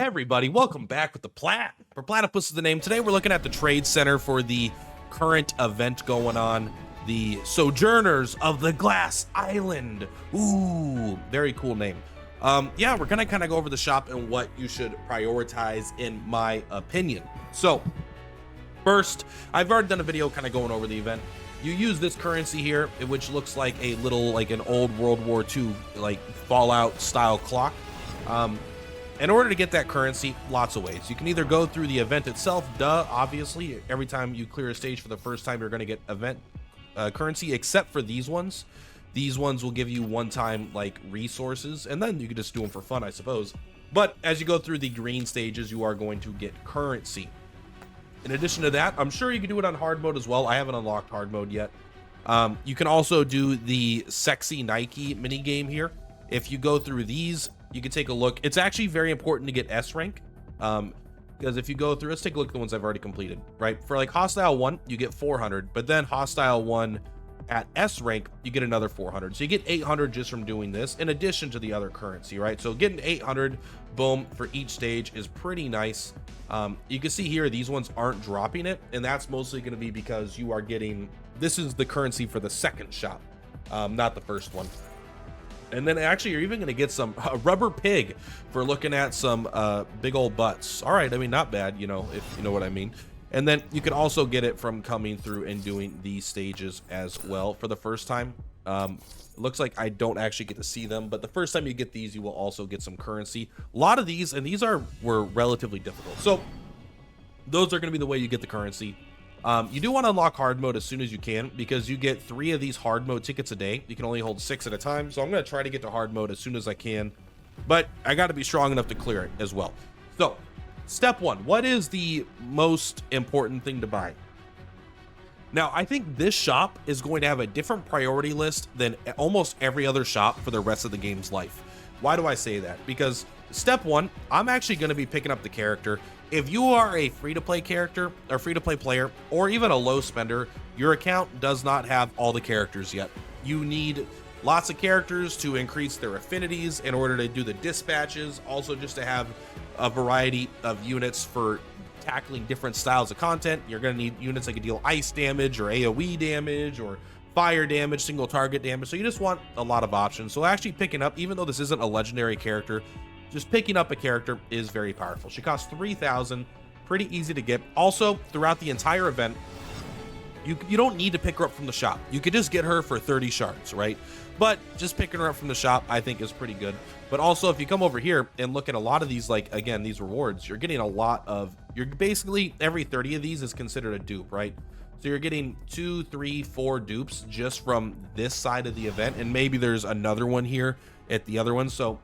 Hey everybody, welcome back with the Plat. Purplatypus is the name. Today we're looking at the trade center for the current event going on, the Sojourners of the Glass Island. Ooh, very cool name. Yeah, we're gonna kind of go over the shop and what you should prioritize in my opinion. So first, I've already done a video kind of going over the event. You use this currency here, which looks like a little, like an old World War II, like Fallout style clock. In order to get that currency, lots of ways. You can either go through the event itself, obviously. Every time you clear a stage for the first time, you're going to get event currency, except for these ones. These ones will give you one-time, like, resources, and then you can just do them for fun, I suppose. But as you go through the green stages, you are going to get currency. In addition to that, I'm sure you can do it on hard mode as well. I haven't unlocked hard mode yet. You can also do the Sexy Nike mini game here. If you go through these, you can take a look. It's actually very important to get S rank, because if you go through, let's take a look at the ones I've already completed, right? For like Hostile 1, you get 400, but then Hostile 1 at S rank, you get another 400. So you get 800 just from doing this, in addition to the other currency, right? So getting 800, boom, for each stage is pretty nice. You can see here, these ones aren't dropping it, and that's mostly going to be because you are getting, this is the currency for the second shop, not the first one. And then actually, you're even going to get some rubber pig for looking at some big old butts. All right, I mean, not bad, you know, if you know what I mean. And then you can also get it from coming through and doing these stages as well for the first time. Looks like I don't actually get to see them, but the first time you get these, you will also get some currency. A lot of these, and these were relatively difficult. So those are going to be the way you get the currency. You do want to unlock hard mode as soon as you can, because you get 3 of these hard mode tickets a day. You can only hold 6 at a time, so I'm going to try to get to hard mode as soon as I can, but I got to be strong enough to clear it as well. So step 1, what is the most important thing to buy? Now, I think this shop is going to have a different priority list than almost every other shop for the rest of the game's life. Why do I say that? Because step 1, I'm actually going to be picking up the character. If you are a free-to-play character or free-to-play player, or even a low spender, your account does not have all the characters yet. You need lots of characters to increase their affinities in order to do the dispatches, also just to have a variety of units for tackling different styles of content. You're going to need units that can deal ice damage or AoE damage or fire damage, single target damage. So you just want a lot of options. So actually picking up, even though this isn't a legendary character, just picking up a character is very powerful. She costs 3,000, pretty easy to get. Also, throughout the entire event, you don't need to pick her up from the shop. You could just get her for 30 shards, right? But just picking her up from the shop, I think, is pretty good. But also, if you come over here and look at a lot of these, like, again, these rewards, you're getting a lot of, you're basically, every 30 of these is considered a dupe, right? So you're getting 2, 3, 4 dupes just from this side of the event, and maybe there's another one here at the other one. So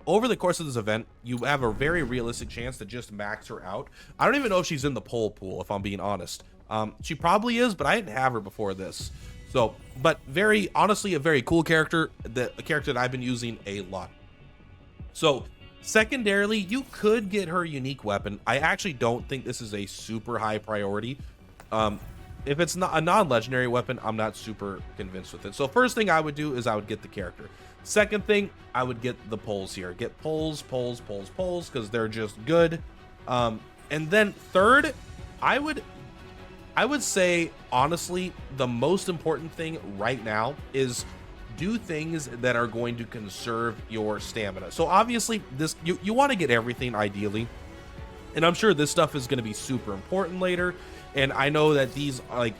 over the course of this event, you have a very realistic chance to just max her out. I don't even know if she's in the poll pool, if I'm being honest. She probably is, but I didn't have her before this. So, but very, honestly, a very cool character, a character that I've been using a lot. So, secondarily, you could get her unique weapon. I actually don't think this is a super high priority. If it's not a non-legendary weapon, I'm not super convinced with it. So first thing I would do is I would get the character. Second thing, I would get the poles here. Get poles, because they're just good. And then third, I would say, honestly, the most important thing right now is do things that are going to conserve your stamina. So obviously, this you want to get everything ideally. And I'm sure this stuff is going to be super important later. And I know that these are like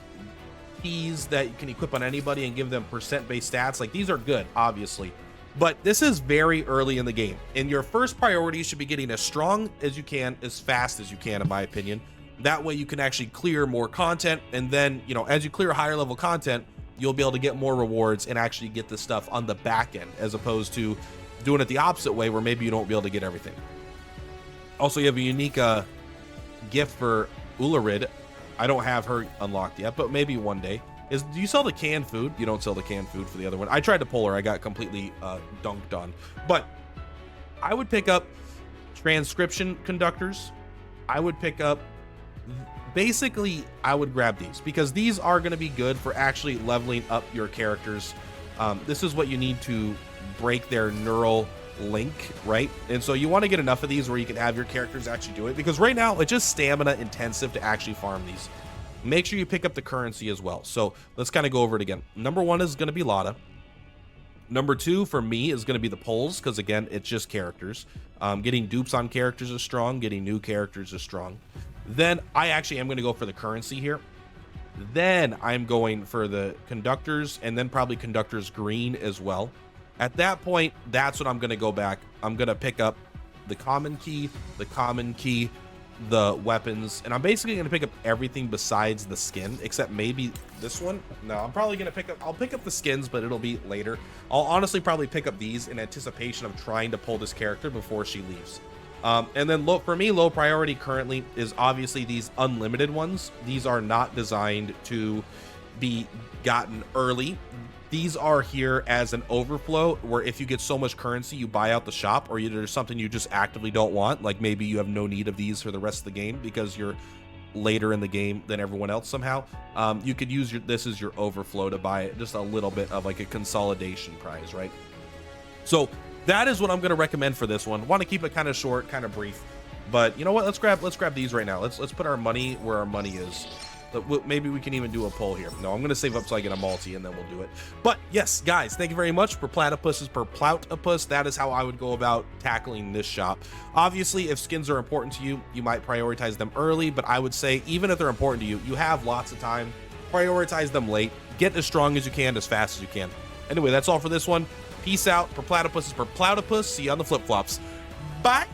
keys that you can equip on anybody and give them percent-based stats. Like, these are good, obviously. But this is very early in the game. And your first priority should be getting as strong as you can, as fast as you can, in my opinion. That way you can actually clear more content. And then, you know, as you clear higher level content, you'll be able to get more rewards and actually get the stuff on the back end, as opposed to doing it the opposite way where maybe you don't be able to get everything. Also, you have a unique gift for Ularid. I don't have her unlocked yet, but maybe one day. Do you sell the canned food? You don't sell the canned food for the other one. I tried to pull her. I got completely dunked on. But I would pick up transcription conductors. I would pick up, basically, I would grab these, because these are going to be good for actually leveling up your characters. This is what you need to break their neural link, right? And so you want to get enough of these where you can have your characters actually do it, because right now it's just stamina intensive to actually farm these. Make sure you pick up the currency as well. So let's kind of go over it again. Number 1 is going to be Lotta. Number 2 for me is going to be the polls, because again, it's just characters. Getting dupes on characters is strong. Getting new characters is strong. Then I actually am going to go for the currency here. Then I'm going for the conductors, and then probably conductors green as well. At that point, that's what I'm going to go back. I'm going to pick up the common key, the weapons, and I'm basically going to pick up everything besides the skin, except maybe this one. No, I'm probably going to I'll pick up the skins, but it'll be later. I'll honestly probably pick up these in anticipation of trying to pull this character before she leaves. And then for me, low priority currently is obviously these unlimited ones. These are not designed to be gotten early. These are here as an overflow, where if you get so much currency, you buy out the shop, or there's something you just actively don't want, like maybe you have no need of these for the rest of the game because you're later in the game than everyone else somehow. You could use this as your overflow to buy just a little bit of like a consolidation prize, right? So that is what I'm going to recommend for this one. Want to keep it kind of short, kind of brief, but you know what? Let's grab these right now. Let's put our money where our money is. Maybe we can even do a poll here. No, I'm going to save up so I get a multi, and then we'll do it. But yes, guys, thank you very much. Purplatypus is Purplatypus. That is how I would go about tackling this shop. Obviously, if skins are important to you, you might prioritize them early, but I would say even if they're important to you, you have lots of time. Prioritize them late. Get as strong as you can, as fast as you can. Anyway, that's all for this one. Peace out. Purplatypus is Purplatypus. See you on the flip-flops. Bye.